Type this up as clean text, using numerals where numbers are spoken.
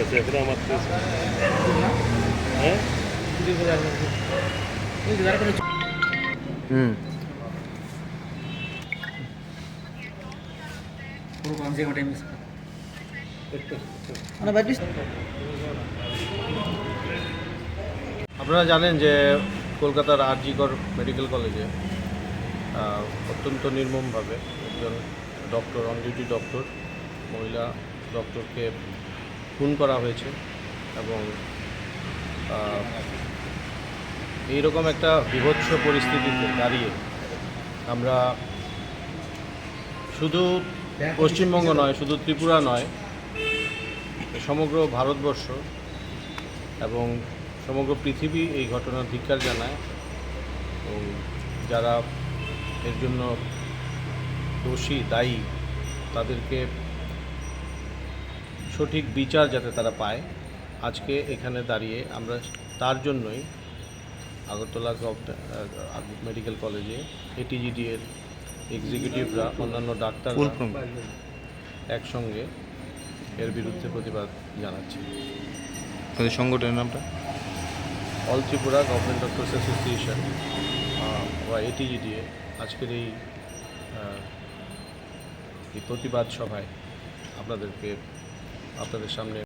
মারতেছে, এখনো মারতেছে। হ্যাঁ হুম। আপনারা জানেন যে কলকাতার আরজিকর মেডিকেল কলেজে অত্যন্ত নির্মমভাবে একজন ডক্টর, অন ডিউটি ডক্টর, মহিলা ডক্টরকে খুন করা হয়েছে এবং এইরকম একটা বীভৎস পরিস্থিতিতে দাঁড়িয়ে আমরা শুধু পশ্চিমবঙ্গ নয়, শুধু ত্রিপুরা নয়, সমগ্র ভারতবর্ষ এবং সমগ্র পৃথিবী এই ঘটনার ধিক্কার জানায় এবং যারা এর জন্য দোষী, দায়ী, তাদেরকে সঠিক বিচার যাতে তারা পায়, আজকে এখানে দাঁড়িয়ে আমরা তার জন্যই আগরতলা মেডিকেল কলেজে এটিজিডি এর এক্সিকিউটিভরা, অন্যান্য ডাক্তাররা একসঙ্গে এর বিরুদ্ধে প্রতিবাদ জানাচ্ছি। তাদের সংগঠনের নামটা all Tripura government doctors association বা এটিজিডিএ আজকের এই প্রতিবাদ সভায় আপনাদের সামনে